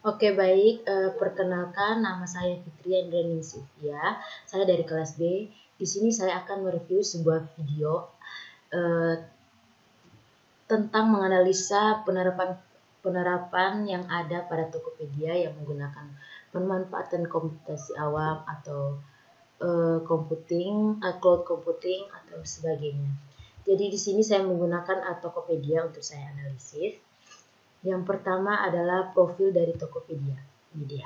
Oke, baik. Perkenalkan, nama saya Fitri Andrani Sylvia. Saya dari kelas B. Di sini saya akan mereview sebuah video eh, tentang menganalisa penerapan yang ada pada Tokopedia yang menggunakan pemanfaatan komputasi awam atau cloud computing atau sebagainya. Jadi di sini saya menggunakan Tokopedia untuk saya analisis. Yang pertama adalah profil dari Tokopedia. Ini dia.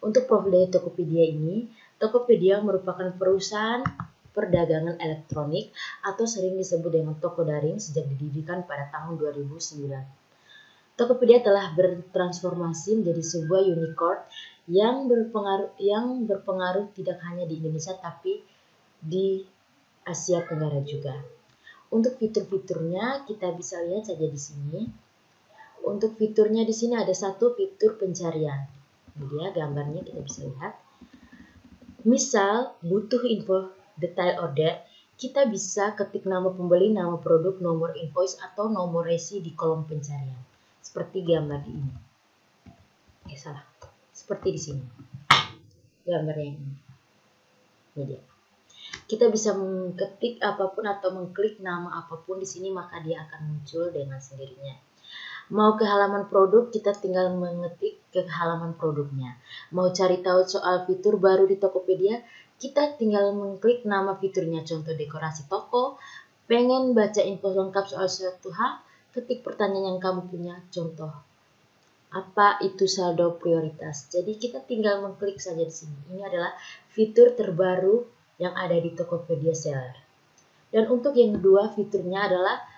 Untuk profil dari Tokopedia ini, Tokopedia merupakan perusahaan perdagangan elektronik atau sering disebut dengan toko daring sejak didirikan pada tahun 2009. Tokopedia telah bertransformasi menjadi sebuah unicorn yang berpengaruh tidak hanya di Indonesia tapi di Asia Tenggara juga. Untuk fitur-fiturnya kita bisa lihat saja di sini. Untuk fiturnya di sini ada satu fitur pencarian. Ini dia gambarnya, kita bisa lihat. Misal butuh info detail order, kita bisa ketik nama pembeli, nama produk, nomor invoice atau nomor resi di kolom pencarian. Seperti gambar di ini. Salah. Seperti di sini. Gambarnya ini. Ini dia. Kita bisa mengetik apapun atau mengklik nama apapun di sini, maka dia akan muncul dengan sendirinya. Mau ke halaman produk, kita tinggal mengetik ke halaman produknya. Mau cari tahu soal fitur baru di Tokopedia, kita tinggal mengklik nama fiturnya, contoh dekorasi toko. Pengen baca info lengkap soal suatu hal, ketik pertanyaan yang kamu punya, contoh apa itu saldo prioritas. Jadi kita tinggal mengklik saja di sini. Ini adalah fitur terbaru yang ada di Tokopedia Seller. Dan untuk yang kedua, fiturnya adalah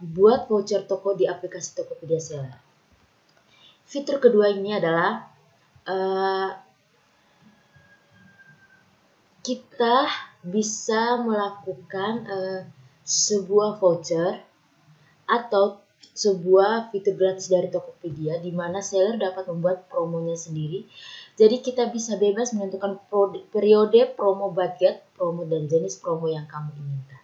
buat voucher toko di aplikasi Tokopedia Seller. Fitur kedua ini adalah kita bisa melakukan sebuah voucher atau sebuah fitur gratis dari Tokopedia di mana seller dapat membuat promonya sendiri. Jadi kita bisa bebas menentukan periode, promo budget, promo dan jenis promo yang kamu inginkan.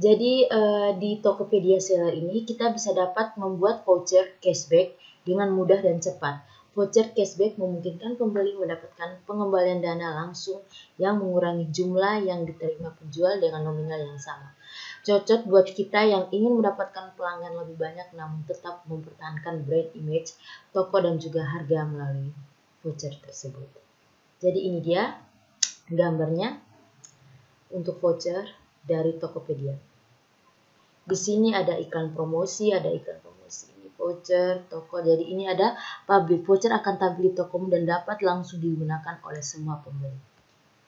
Jadi di Tokopedia Seller ini kita bisa dapat membuat voucher cashback dengan mudah dan cepat. Voucher cashback memungkinkan pembeli mendapatkan pengembalian dana langsung yang mengurangi jumlah yang diterima penjual dengan nominal yang sama. Cocok buat kita yang ingin mendapatkan pelanggan lebih banyak namun tetap mempertahankan brand image toko dan juga harga melalui voucher tersebut. Jadi ini dia gambarnya untuk voucher dari Tokopedia. Di sini ada iklan promosi, ini voucher toko. Jadi ini ada public voucher akan tampil di tokomu dan dapat langsung digunakan oleh semua pembeli.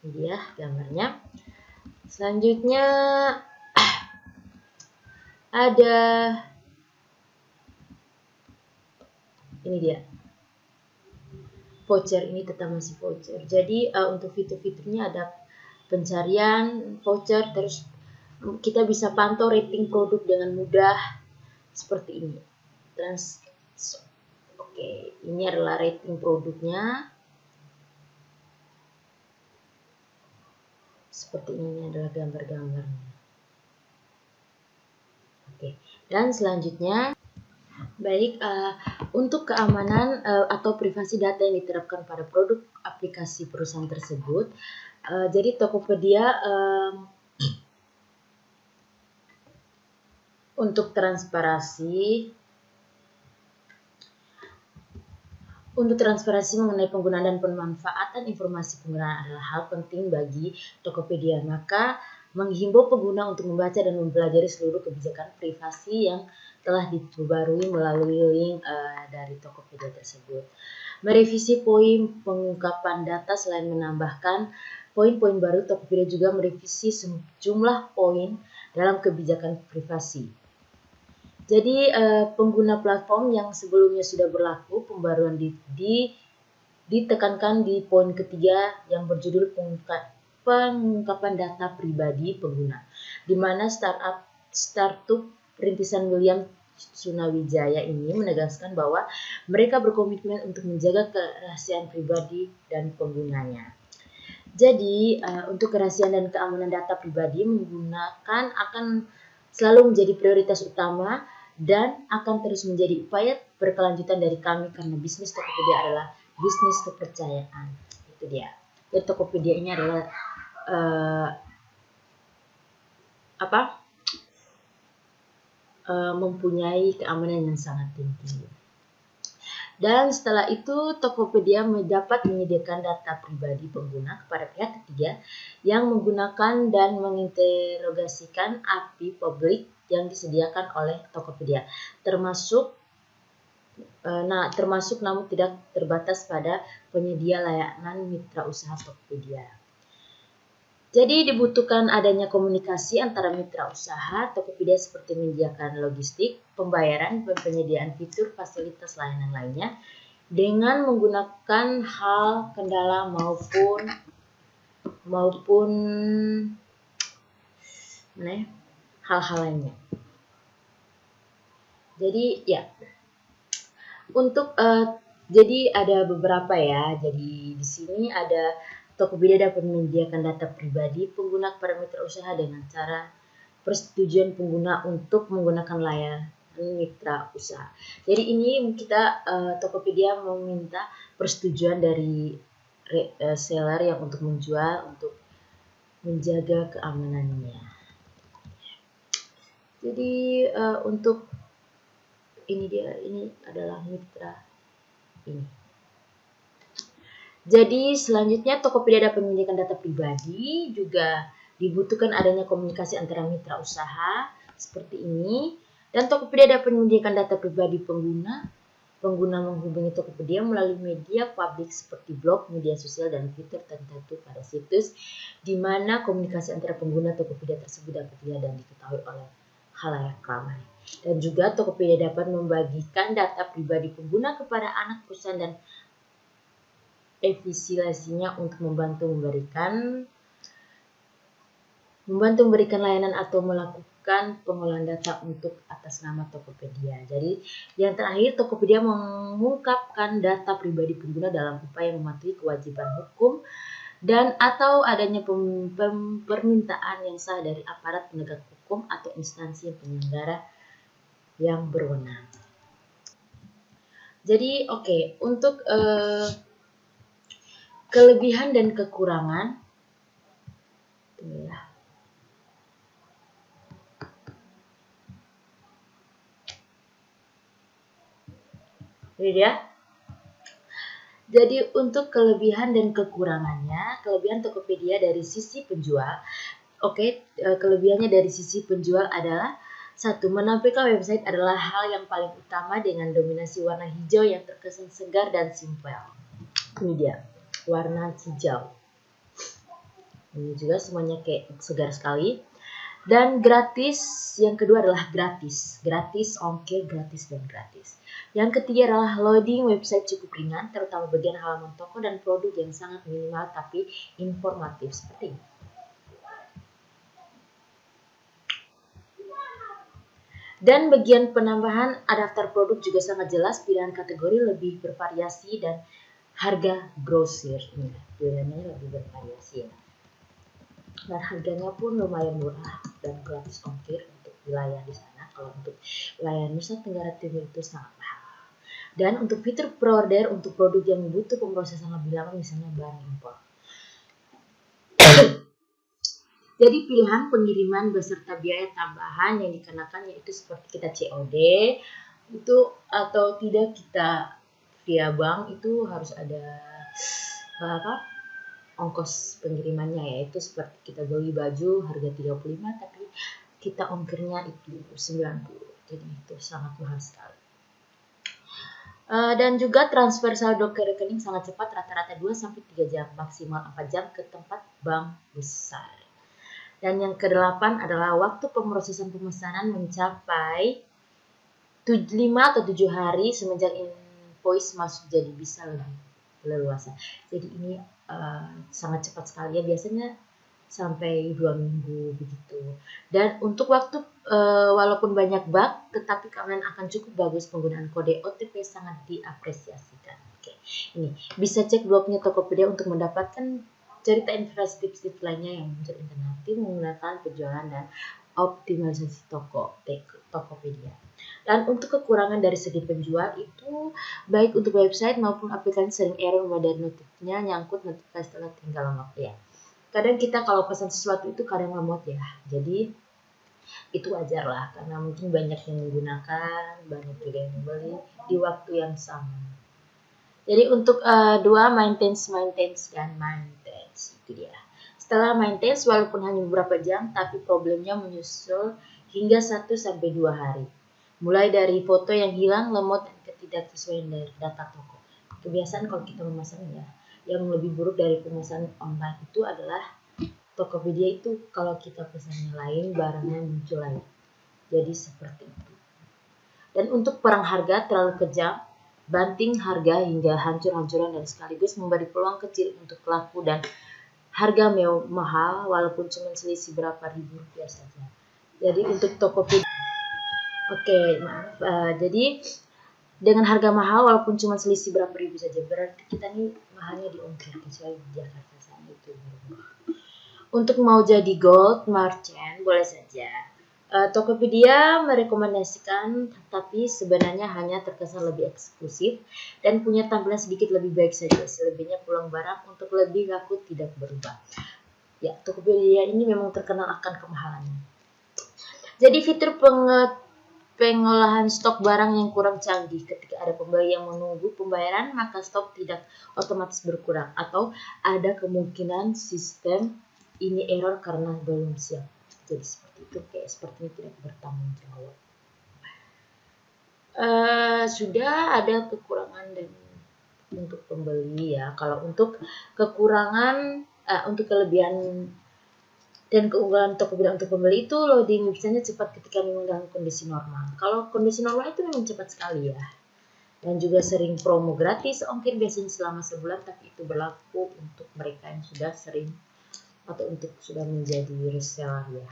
Ini dia gambarnya. Selanjutnya ada ini dia. Voucher ini tetap masih voucher. Jadi untuk fitur-fiturnya ada pencarian voucher, terus kita bisa pantau rating produk dengan mudah seperti ini. Oke, ini adalah rating produknya. Seperti ini adalah gambar-gambarnya. Oke, dan selanjutnya baik, untuk keamanan atau privasi data yang diterapkan pada produk aplikasi perusahaan tersebut. Jadi Tokopedia untuk transparansi mengenai penggunaan dan pemanfaatan informasi penggunaan adalah hal penting bagi Tokopedia. Maka menghimbau pengguna untuk membaca dan mempelajari seluruh kebijakan privasi yang telah diperbarui melalui link dari Tokopedia tersebut. Merevisi poin pengungkapan data selain menambahkan poin-poin baru, Tokopedia juga merevisi sejumlah poin dalam kebijakan privasi. Jadi pengguna platform yang sebelumnya sudah berlaku, pembaruan ditekankan di poin ketiga yang berjudul pengungkapan data pribadi pengguna, di mana startup rintisan William Sunawijaya ini menegaskan bahwa mereka berkomitmen untuk menjaga kerahasiaan pribadi dan penggunanya. Jadi untuk kerahasiaan dan keamanan data pribadi akan selalu menjadi prioritas utama dan akan terus menjadi upaya berkelanjutan dari kami karena bisnis Tokopedia adalah bisnis kepercayaan. Itu dia. Jadi Tokopedia ini adalah mempunyai keamanan yang sangat tinggi. Dan setelah itu Tokopedia dapat menyediakan data pribadi pengguna kepada pihak ketiga yang menggunakan dan menginterogasikan API publik yang disediakan oleh Tokopedia, termasuk namun tidak terbatas pada penyedia layanan mitra usaha Tokopedia. Jadi dibutuhkan adanya komunikasi antara mitra usaha Tokopedia seperti menyediakan logistik, pembayaran, dan penyediaan fitur fasilitas layanan lainnya dengan menggunakan kendala maupun hal-hal lainnya. Jadi ya, untuk jadi ada beberapa ya. Jadi di sini ada Tokopedia dapat menyediakan data pribadi pengguna kepada mitra usaha dengan cara persetujuan pengguna untuk menggunakan layanan mitra usaha. Jadi ini kita Tokopedia meminta persetujuan dari seller yang untuk menjual untuk menjaga keamanannya. Jadi untuk ini adalah mitra ini. Jadi selanjutnya Tokopedia dapat menyediakan data pribadi, juga dibutuhkan adanya komunikasi antara mitra usaha seperti ini, dan Tokopedia dapat menyediakan data pribadi pengguna. Pengguna menghubungi Tokopedia melalui media publik seperti blog, media sosial, dan fitur tertentu pada situs, di mana komunikasi antara pengguna Tokopedia tersebut dapat dilihat dan diketahui oleh khalayak ramai. Dan juga Tokopedia dapat membagikan data pribadi pengguna kepada anak perusahaan dan efisiensinya untuk membantu memberikan layanan atau melakukan pengolahan data untuk atas nama Tokopedia. Jadi yang terakhir, Tokopedia mengungkapkan data pribadi pengguna dalam upaya mematuhi kewajiban hukum dan atau adanya permintaan yang sah dari aparat penegak hukum atau instansi penyelenggara yang berwenang. Jadi untuk kelebihan dan kekurangan, Jadi untuk kelebihan dan kekurangannya, kelebihan Tokopedia dari sisi penjual, kelebihannya dari sisi penjual adalah 1. Menampilkan website adalah hal yang paling utama dengan dominasi warna hijau yang terkesan segar dan simpel. Ini dia, warna hijau. Ini juga semuanya kayak segar sekali. Dan gratis, yang kedua adalah gratis, ongkir, gratis, dan gratis. Yang ketiga adalah loading website cukup ringan, terutama bagian halaman toko dan produk yang sangat minimal tapi informatif seperti ini. Dan bagian penambahan daftar produk juga sangat jelas, pilihan kategori lebih bervariasi dan harga grosir. Pilihannya lebih bervariasi ya. Dan harganya pun lumayan murah dan gratis ongkir untuk wilayah di sana. Kalau untuk wilayah Nusa Tenggara Timur itu sangat mahal. Dan untuk fitur pre-order untuk produk yang butuh pemrosesan lebih lama, misalnya bahan impor. Jadi pilihan pengiriman beserta biaya tambahan yang dikenakan yaitu seperti kita COD itu atau tidak kita via bank, itu harus ada ongkos pengirimannya, yaitu seperti kita beli baju harga 35 tapi kita ongkirnya itu 90. Jadi itu sangat mahal sekali. Dan juga transfer saldo ke rekening sangat cepat, rata-rata 2-3 jam, maksimal 4 jam ke tempat bank besar. Dan yang ke-8 adalah waktu pemrosesan pemesanan mencapai 5 atau 7 hari semenjak invoice masuk, jadi bisa lebih leluasa. Jadi ini sangat cepat sekali ya, biasanya sampai 2 minggu begitu. Dan untuk waktu walaupun banyak bug, tetapi keamanan akan cukup bagus. Penggunaan kode OTP sangat diapresiasikan. Ini bisa cek blognya Tokopedia untuk mendapatkan cerita investasi tips-tips lainnya yang muncul alternatif menggunakan penjualan dan optimalisasi Tokopedia. Dan untuk kekurangan dari segi penjual itu baik untuk website maupun aplikasi sering error mulai dari notifnya nyangkut notifikasi telah tinggal lama ya. Kadang kita kalau pesan sesuatu itu kadang lemot ya. Jadi itu wajar lah karena mungkin banyak yang menggunakan, banyak juga yang membeli di waktu yang sama. Jadi untuk maintenance itu dia. Setelah maintenance walaupun hanya beberapa jam tapi problemnya menyusul hingga 1-2 hari. Mulai dari foto yang hilang, lemot, dan ketidaksesuaian dari data toko. Kebiasaan kalau kita memesan ya, yang lebih buruk dari pemesanan online itu adalah Tokopedia itu kalau kita pesannya lain, barangnya muncul lain. Jadi seperti itu. Dan untuk perang harga terlalu kejam, banting harga hingga hancur-hancuran dan sekaligus memberi peluang kecil untuk laku dan harga mahal walaupun cuma selisih berapa ribu rupiah saja. Jadi untuk Tokopedia maaf. Jadi dengan harga mahal walaupun cuma selisih berapa ribu saja, berarti kita nih mahalnya di ongkir kecuali di Jakarta sana itu. Untuk mau jadi gold merchant boleh saja. Tokopedia merekomendasikan, tapi sebenarnya hanya terkesan lebih eksklusif dan punya tampilan sedikit lebih baik saja. Selebihnya peluang barang untuk lebih laku tidak berubah. Ya, Tokopedia ini memang terkenal akan kemahalannya. Jadi fitur pengolahan stok barang yang kurang canggih. Ketika ada pembeli yang menunggu pembayaran, maka stok tidak otomatis berkurang atau ada kemungkinan sistem ini error karena belum siap. Jadi seperti itu, kayak sepertinya tidak bertanggung jawab. Sudah ada kekurangan dan untuk pembeli ya. Kalau untuk kekurangan, untuk kelebihan dan keunggulan Tokopedia untuk pembeli itu loading websitenya cepat ketika memang dalam kondisi normal. Kalau kondisi normal itu memang cepat sekali ya. Dan juga sering promo gratis ongkir biasanya selama sebulan, tapi itu berlaku untuk mereka yang sudah sering atau untuk sudah menjadi reseller ya.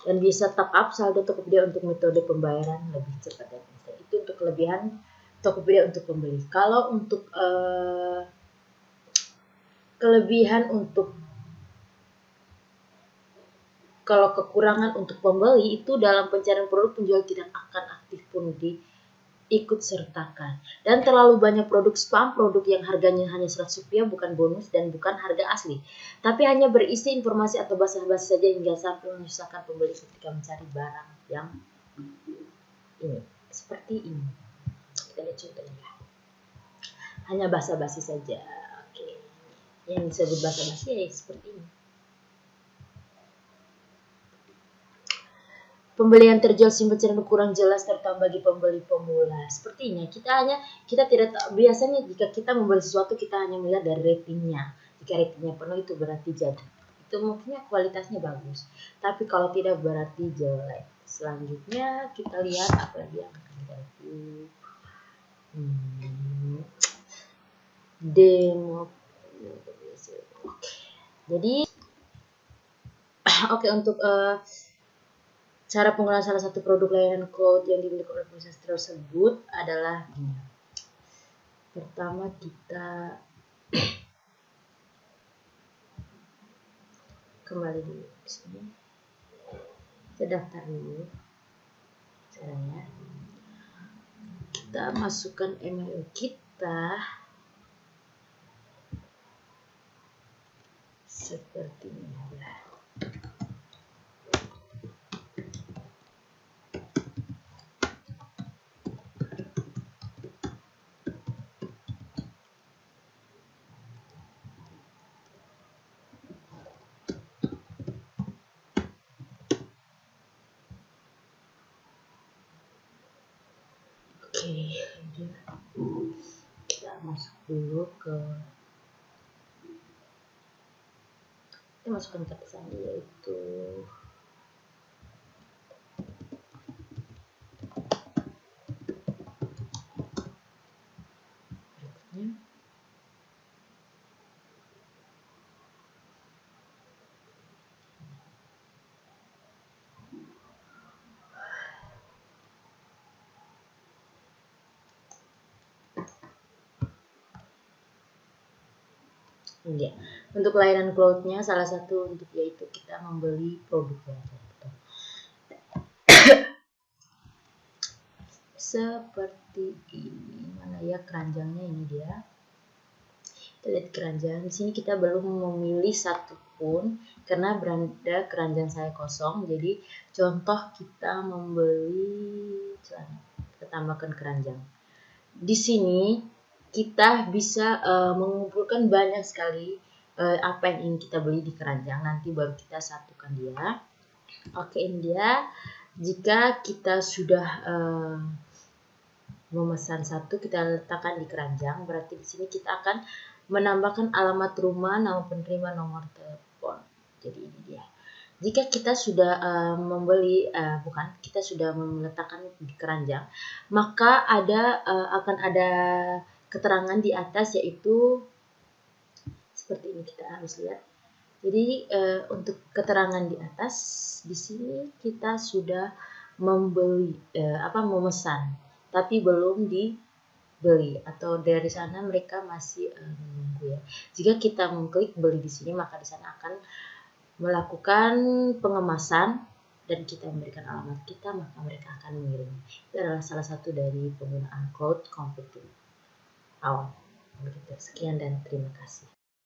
Dan bisa top up saldo Tokopedia untuk metode pembayaran lebih cepat dan instan. Itu untuk kelebihan Tokopedia untuk pembeli. Kalau untuk kelebihan untuk kalau kekurangan untuk pembeli itu dalam pencarian produk penjual tidak akan aktif pun diikut sertakan. Dan terlalu banyak produk spam, produk yang harganya hanya Rp100 bukan bonus dan bukan harga asli. Tapi hanya berisi informasi atau basa-basi saja hingga sampai menyusahkan pembeli ketika mencari barang yang ini. Seperti ini. Kita lihat contohnya. Hanya basa-basi saja. Oke. Yang disebut basa-basi ya seperti ini. Pembelian terjual sim pencarian kurang jelas terutama bagi pembeli pemula. Sepertinya kita tidak tahu. Biasanya jika kita membeli sesuatu kita hanya melihat dari ratingnya. Jika ratingnya penuh itu berarti jadi. Itu mungkin kualitasnya bagus. Tapi kalau tidak berarti jelek. Selanjutnya kita lihat apa lagi yang akan kita lihat. Demo. Jadi untuk cara penggunaan salah satu produk layanan cloud yang dimiliki oleh perusahaan tersebut adalah gini. Pertama kita kembali dulu ke sini. Kita daftar dulu. Caranya kita masukkan email kita seperti ini ya. Kita masuk dulu kita masukkan kata sandi yaitu berikutnya ya. Untuk layanan cloud-nya salah satu untuk yaitu kita membeli produknya. seperti ini. Mana ya keranjangnya, ini dia. Kita lihat keranjang. Di sini kita belum memilih satu pun karena beranda keranjang saya kosong. Jadi contoh kita membeli celana, kita tambahkan keranjang. Di sini kita bisa mengumpulkan banyak sekali apa yang ingin kita beli di keranjang. Nanti baru kita satukan dia. Oke, ini dia. Jika kita sudah memesan satu, kita letakkan di keranjang. Berarti di sini kita akan menambahkan alamat rumah, nama penerima, nomor telepon. Jadi ini dia. Jika kita sudah kita sudah meletakkan di keranjang, maka akan ada keterangan di atas, yaitu seperti ini. Kita harus lihat. Jadi untuk keterangan di atas, di sini kita sudah memesan, tapi belum dibeli, atau dari sana mereka masih menunggu ya. Jika kita mengklik beli di sini, maka di sana akan melakukan pengemasan dan kita memberikan alamat kita, maka mereka akan mengirim. Itu adalah salah satu dari penggunaan cloud computing. Sekian dan terima kasih.